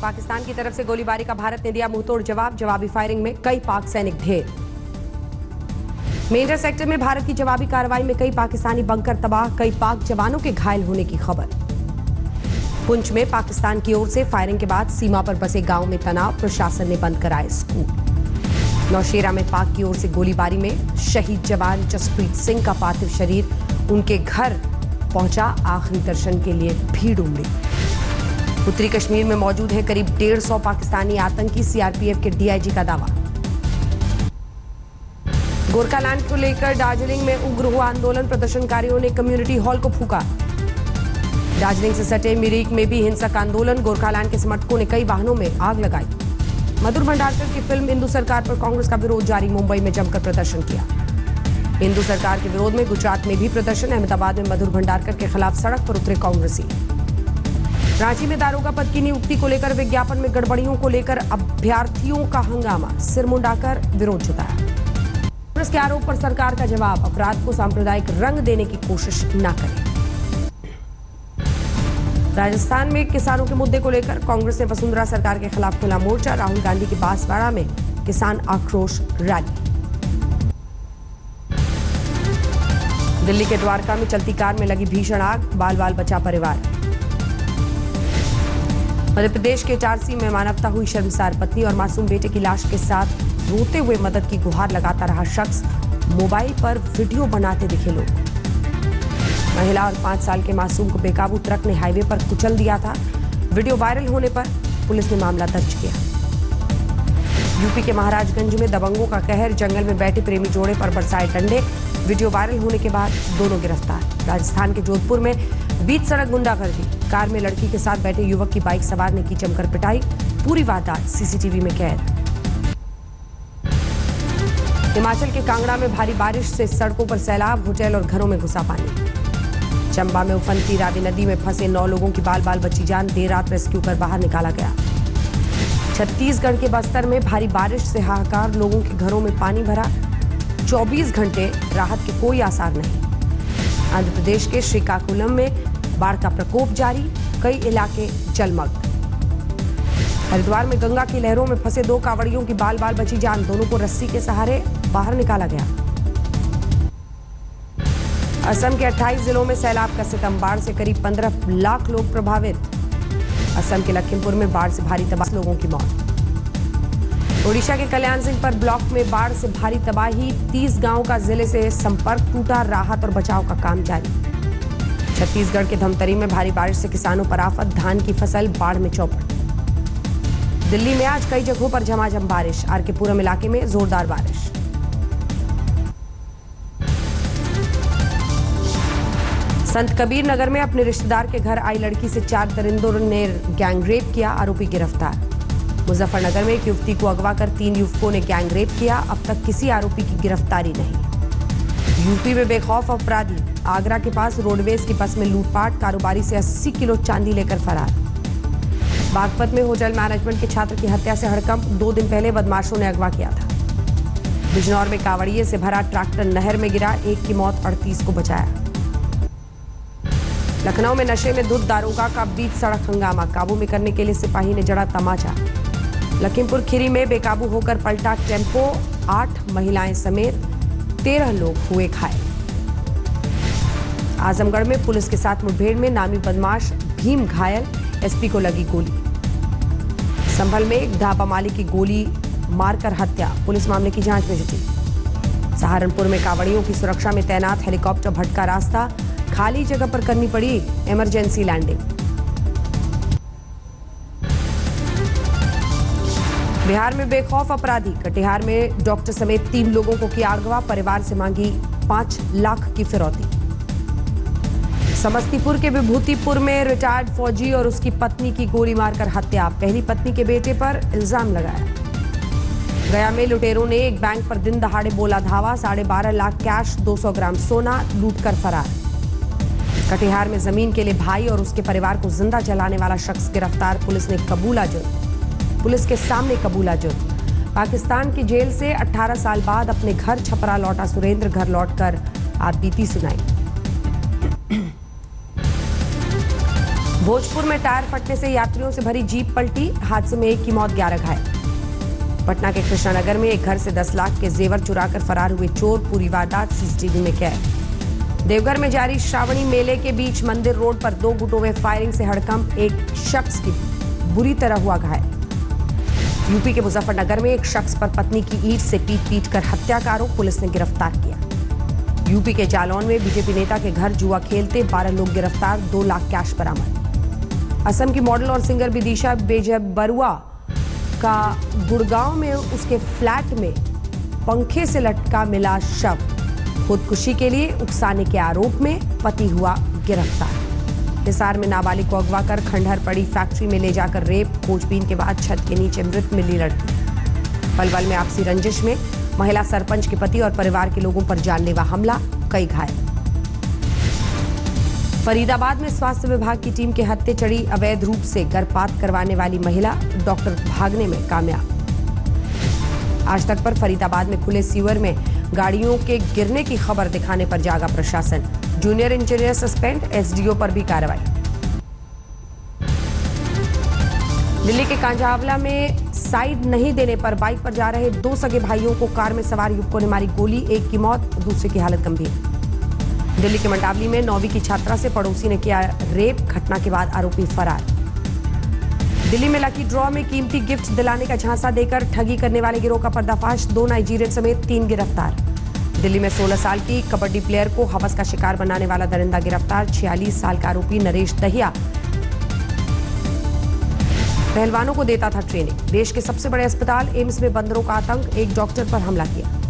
पाकिस्तान की तरफ से गोलीबारी का भारत ने दिया मुंहतोड़ जवाब। जवाबी फायरिंग में कई पाक सैनिक ढेर। मेजर सेक्टर में भारत की जवाबी कार्रवाई में कई पाकिस्तानी बंकर तबाह, कई पाक जवानों के घायल होने की खबर। पुंछ में पाकिस्तान की ओर से फायरिंग के बाद सीमा पर बसे गांव में तनाव, प्रशासन ने बंद कराए स्कूल। नौशेरा में पाक की ओर से गोलीबारी में शहीद जवान जसप्रीत सिंह का पार्थिव शरीर उनके घर पहुंचा। आखिरी दर्शन के लिए भीड़ उमड़ी। उत्तरी कश्मीर में मौजूद है करीब 150 पाकिस्तानी आतंकी, सीआरपीएफ के डीआईजी का दावा। गोरखालैंड को लेकर दार्जिलिंग में उग्र हुआ आंदोलन, प्रदर्शनकारियों ने कम्युनिटी हॉल को फूका। दार्जिलिंग से सटे मिरिक में भी हिंसक आंदोलन, गोरखालैंड के समर्थकों ने कई वाहनों में आग लगाई। मधुर भंडारकर की फिल्म हिंदू सरकार पर कांग्रेस का विरोध जारी, मुंबई में जमकर प्रदर्शन किया। हिंदू सरकार के विरोध में गुजरात में भी प्रदर्शन, अहमदाबाद में मधुर भंडारकर के खिलाफ सड़क पर उतरे कांग्रेसी। रांची में दारोगा पद की नियुक्ति को लेकर विज्ञापन में गड़बड़ियों को लेकर अभ्यर्थियों का हंगामा, सिर मुंडाकर विरोध जताया। कांग्रेस के आरोप पर सरकार का जवाब, अपराध को सांप्रदायिक रंग देने की कोशिश न करें। राजस्थान में किसानों के मुद्दे को लेकर कांग्रेस ने वसुंधरा सरकार के खिलाफ खोला मोर्चा, राहुल गांधी की बांसवाड़ा में किसान आक्रोश रैली। दिल्ली के द्वारका में चलती कार में लगी भीषण आग, बाल बाल बचा परिवार। मध्य प्रदेश के इटारसी में मानवता हुई शर्मसार, पत्नी और मासूम बेटे की लाश के साथ रोते हुए मदद की गुहार लगाता रहा शख्स, मोबाइल पर वीडियो बनाते दिखे लोग। महिला और 5 साल के मासूम को बेकाबू ट्रक ने हाईवे पर कुचल दिया था। वीडियो वायरल होने पर पुलिस ने मामला दर्ज किया। यूपी के महाराजगंज में दबंगों का कहर, जंगल में बैठे प्रेमी जोड़े पर बरसाए डंडे, वीडियो वायरल होने के बाद दोनों गिरफ्तार। राजस्थान के जोधपुर में बीच सड़क गुंडागर्दी, कार में लड़की के साथ बैठे युवक की बाइक सवार ने की जमकर पिटाई, पूरी वारदात सीसीटीवी में कैद। हिमाचल के कांगड़ा में भारी बारिश से सड़कों पर सैलाब, होटल और घरों में घुसा पानी। चंबा में उफनती रावी नदी में फंसे 9 लोगों की बाल बाल बची जान, देर रात रेस्क्यू कर बाहर निकाला गया। छत्तीसगढ़ के बस्तर में भारी बारिश से हाहाकार, लोगों के घरों में पानी भरा, 24 घंटे राहत के कोई आसार नहीं। आंध्र प्रदेश के श्रीकाकुलम में बाढ़ का प्रकोप जारी, कई इलाके जलमग्न। हरिद्वार में गंगा की लहरों में फंसे 2 कांवड़ियों की बाल बाल बची जान, दोनों को रस्सी के सहारे बाहर निकाला गया। असम के 28 जिलों में सैलाब का सितम, बाढ़ से करीब 15 लाख लोग प्रभावित। असम के लखीमपुर में बाढ़ से भारी तबाही, लोगों की मौत। ओडिशा के कल्याण सिंह पर ब्लॉक में बाढ़ से भारी तबाही, 30 गांव का जिले से संपर्क टूटा, राहत और बचाव का काम जारी। छत्तीसगढ़ के धमतरी में भारी बारिश से किसानों पर आफत, धान की फसल बाढ़ में चौपट। दिल्ली में आज कई जगहों पर झमाझम बारिश, आरकेपुरम इलाके में जोरदार बारिश। संत कबीर नगर में अपने रिश्तेदार के घर आई लड़की से 4 दरिंदों ने गैंगरेप किया, आरोपी गिरफ्तार। मुजफ्फरनगर में एक युवती को अगवा कर 3 युवकों ने गैंगरेप किया, अब तक किसी आरोपी की गिरफ्तारी नहीं। यूपी में बेखौफ अपराधी, आगरा के पास रोडवेज की बस में लूटपाट, कारोबारी से 80 किलो चांदी लेकर फरार। बागपत में होटल मैनेजमेंट के छात्र की हत्या से हड़कंप, 2 दिन पहले बदमाशों ने अगवा किया था। बिजनौर में कांवड़िए से भरा ट्रैक्टर नहर में गिरा, 1 की मौत, 38 को बचाया। लखनऊ में नशे में धुत दारोगा का बीच सड़क हंगामा, काबू में करने के लिए सिपाही ने जड़ा तमाचा। लखीमपुर खीरी में बेकाबू होकर पलटा टेम्पो, 8 महिलाएं समेत 13 लोग हुए घायल। आजमगढ़ में पुलिस के साथ मुठभेड़ में नामी बदमाश भीम घायल, एसपी को लगी गोली। संभल में एक ढाबा मालिक की गोली मारकर हत्या, पुलिस मामले की जांच में जुटी। सहारनपुर में कांवड़ियों की सुरक्षा में तैनात हेलीकॉप्टर भटका रास्ता, खाली जगह पर करनी पड़ी इमरजेंसी लैंडिंग। बिहार में बेखौफ अपराधी, कटिहार में डॉक्टर समेत 3 लोगों को किया अगवा, परिवार से मांगी 5 लाख की फिरौती। समस्तीपुर के विभूतिपुर में रिटायर्ड फौजी और उसकी पत्नी की गोली मारकर हत्या, पहली पत्नी के बेटे पर इल्जाम लगाया। गया में लुटेरों ने एक बैंक पर दिन दहाड़े बोला धावा, 12.5 लाख कैश, 200 ग्राम सोना लूटकर फरार। कटिहार में जमीन के लिए भाई और उसके परिवार को जिंदा जलाने वाला शख्स गिरफ्तार, पुलिस ने कबूला जुर्म, पुलिस के सामने कबूला जुर्म। पाकिस्तान की जेल से 18 साल बाद अपने घर छपरा लौटा सुरेंद्र, घर लौटकर आप बीती सुनाई। भोजपुर में टायर फटने से यात्रियों से भरी जीप पलटी, हादसे में एक की मौत, 11 घायल। पटना के कृष्णानगर में एक घर से 10 लाख के जेवर चुराकर फरार हुए चोर, पूरी वारदात सीसीटीवी में कैद। देवघर में जारी श्रावणी मेले के बीच मंदिर रोड पर 2 गुटों में फायरिंग से हड़कंप, एक शख्स की बुरी तरह हुआ घायल। यूपी के मुजफ्फरनगर में एक शख्स पर पत्नी की ईंट से पीट कर हत्या का आरोप, पुलिस ने गिरफ्तार किया। यूपी के जालौन में बीजेपी नेता के घर जुआ खेलते 12 लोग गिरफ्तार, 2 लाख कैश बरामद। असम की मॉडल और सिंगर विदिशा बेजबरुआ का गुड़गांव में उसके फ्लैट में पंखे से लटका मिला शव, खुदकुशी के लिए उकसाने के आरोप में पति हुआ गिरफ्तार। हिसार में नाबालिग को अगवा कर खंडहर पड़ी फैक्ट्री में ले जाकर रेप, खोजबीन के बाद छत के नीचे मृत मिली लड़की। पलवल में आपसी रंजिश में महिला सरपंच के पति और परिवार के लोगों पर जानलेवा हमला, कई घायल। फरीदाबाद में स्वास्थ्य विभाग की टीम के हत्थे चढ़ी, अवैध रूप से गर्भपात करवाने वाली महिला डॉक्टर भागने में कामयाब। आज तक पर फरीदाबाद में खुले सीवर में गाड़ियों के गिरने की खबर दिखाने पर जागा प्रशासन, जूनियर इंजीनियर सस्पेंड, एसडीओ पर भी कार्रवाई। दिल्ली के कांझावला में साइड नहीं देने पर बाइक पर जा रहे 2 सगे भाइयों को कार में सवार युवकों ने मारी गोली, एक की मौत, दूसरे की हालत गंभीर। दिल्ली के मंडावली में 9वीं की छात्रा से पड़ोसी ने किया रेप, घटना के बाद आरोपी फरार। दिल्ली में लकी ड्रॉ में कीमती गिफ्ट दिलाने का झांसा देकर ठगी करने वाले गिरोह का पर्दाफाश, 2 नाइजीरियन समेत 3 गिरफ्तार। दिल्ली में 16 साल की कबड्डी प्लेयर को हवस का शिकार बनाने वाला दरिंदा गिरफ्तार, 46 साल का आरोपी नरेश दहिया पहलवानों को देता था ट्रेनिंग। देश के सबसे बड़े अस्पताल एम्स में बंदरों का आतंक, एक डॉक्टर पर हमला किया।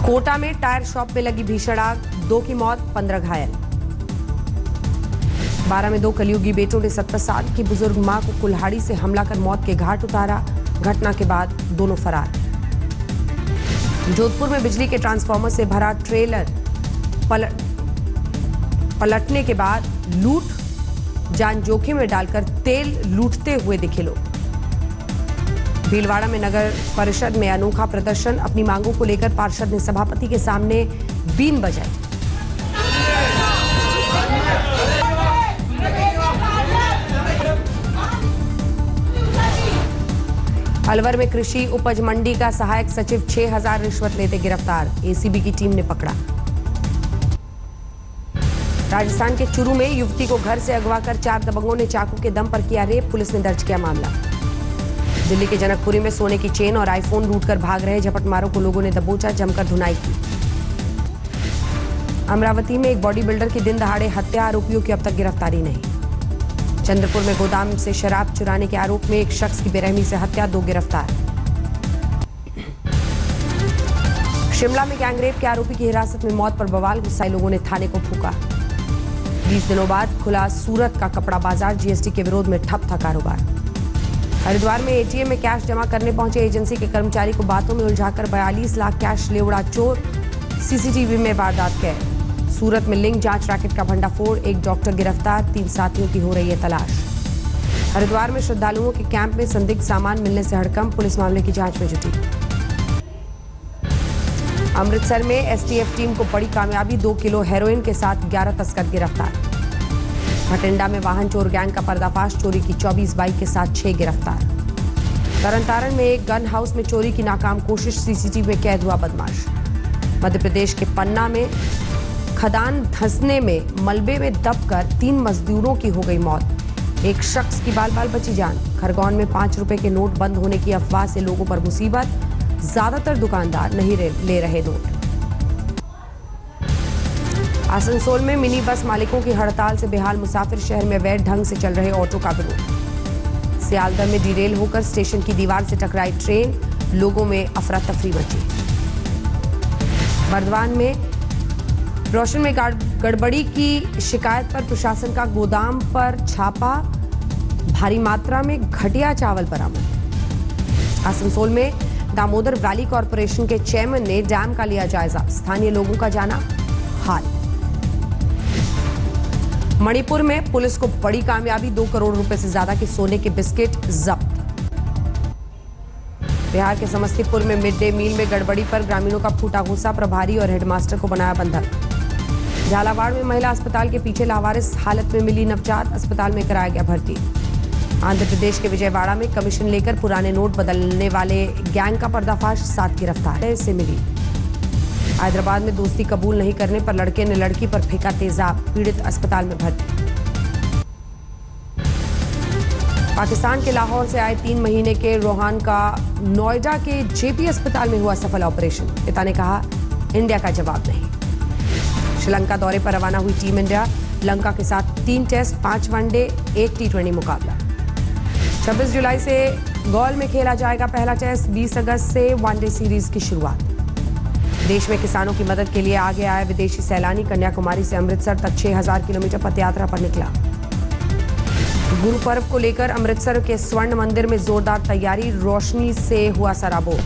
कोटा में टायर शॉप में लगी भीषण आग, 2 की मौत, 15 घायल। 12 में 2 कलयुगी बेटों ने 70 साल की बुजुर्ग मां को कुल्हाड़ी से हमला कर मौत के घाट उतारा, घटना के बाद दोनों फरार। जोधपुर में बिजली के ट्रांसफार्मर से भरा ट्रेलर पलटने के बाद लूट, जान जोखिम में डालकर तेल लूटते हुए दिखे लोग। भीलवाड़ा में नगर परिषद में अनोखा प्रदर्शन, अपनी मांगों को लेकर पार्षद ने सभापति के सामने बीन बजाई। अलवर में कृषि उपज मंडी का सहायक सचिव 6000 रिश्वत लेते गिरफ्तार, एसीबी की टीम ने पकड़ा। राजस्थान के चुरू में युवती को घर से अगवा कर 4 दबंगों ने चाकू के दम पर किया रेप, पुलिस ने दर्ज किया मामला। दिल्ली के जनकपुरी में सोने की चेन और आईफोन लूटकर भाग रहे झपटमारों को लोगों ने दबोचा, जमकर धुनाई की। अमरावती में एक बॉडी बिल्डर की दिन दहाड़े हत्या, आरोपियों की अब तक गिरफ्तारी नहीं। चंद्रपुर में गोदाम से शराब चुराने के आरोप में एक शख्स की बेरहमी से हत्या, 2 गिरफ्तार। शिमला में गैंगरेप के आरोपी की हिरासत में मौत पर बवाल, गुस्साए लोगों ने थाने को फूका। 20 दिनों बाद खुला सूरत का कपड़ा बाजार, जीएसटी के विरोध में ठप था कारोबार। हरिद्वार में एटीएम में कैश जमा करने पहुंचे एजेंसी के कर्मचारी को बातों में उलझाकर 42 लाख कैश ले उड़ा चोर, सीसीटीवी में वारदात कैद। सूरत में लिंग जांच रैकेट का भंडाफोड़, एक डॉक्टर गिरफ्तार, 3 साथियों की हो रही है तलाश। हरिद्वार में श्रद्धालुओं के कैंप में संदिग्ध सामान मिलने से हड़कंप, पुलिस मामले की जांच में जुटी। अमृतसर में एसटीएफ टीम को बड़ी कामयाबी, 2 किलो हेरोइन के साथ 11 तस्कर गिरफ्तार। भटिंडा में वाहन चोर गैंग का पर्दाफाश, चोरी की 24 बाइक के साथ 6 गिरफ्तार। तरनतारण में एक गन हाउस में चोरी की नाकाम कोशिश, सीसीटीवी में कैद हुआ बदमाश। मध्य प्रदेश के पन्ना में खदान धंसने में मलबे में दबकर 3 मजदूरों की हो गई मौत, एक शख्स की बाल बाल बची जान। खरगोन में 5 रुपए के नोट बंद होने की अफवाह से लोगों पर मुसीबत, ज्यादातर दुकानदार नहीं ले रहे नोट। आसनसोल में मिनी बस मालिकों की हड़ताल से बेहाल मुसाफिर, शहर में अवैध ढंग से चल रहे ऑटो का विरोध। सियालदह में डिरेल होकर स्टेशन की दीवार से टकराई ट्रेन, लोगों में अफरा तफरी मची। बर्दवान में रोशन में गड़बड़ी की शिकायत पर प्रशासन का गोदाम पर छापा, भारी मात्रा में घटिया चावल बरामद। आसनसोल में दामोदर वैली कॉरपोरेशन के चेयरमैन ने डैम का लिया जायजा, स्थानीय लोगों का जाना हाल। मणिपुर में पुलिस को बड़ी कामयाबी, 2 करोड़ रुपए से ज्यादा के सोने के बिस्किट जब्त। बिहार के समस्तीपुर में मिड डे मील में गड़बड़ी पर ग्रामीणों का फूटा गुस्सा, प्रभारी और हेडमास्टर को बनाया बंधक। झालावाड़ में महिला अस्पताल के पीछे लावारिस हालत में मिली नवजात, अस्पताल में कराया गया भर्ती। आंध्र प्रदेश के विजयवाड़ा में कमीशन लेकर पुराने नोट बदलने वाले गैंग का पर्दाफाश, 7 गिरफ्तार से मिली। हैदराबाद में दोस्ती कबूल नहीं करने पर लड़के ने लड़की पर फेंका तेजाब, पीड़ित अस्पताल में भर्ती। पाकिस्तान के लाहौर से आए 3 महीने के रोहान का नोएडा के जेपी अस्पताल में हुआ सफल ऑपरेशन। पिता ने कहा, इंडिया का जवाब नहीं। श्रीलंका दौरे पर रवाना हुई टीम इंडिया, लंका के साथ 3 टेस्ट, 5 वनडे, 1 T20 मुकाबला। 26 जुलाई से गौल में खेला जाएगा पहला टेस्ट, 20 अगस्त से वनडे सीरीज की शुरुआत। देश में किसानों की मदद के लिए आगे आया विदेशी सैलानी, कन्याकुमारी से अमृतसर तक 6000 किलोमीटर पदयात्रा पर निकला। गुरु पर्व को लेकर अमृतसर के स्वर्ण मंदिर में जोरदार तैयारी, रोशनी से हुआ सराबोर।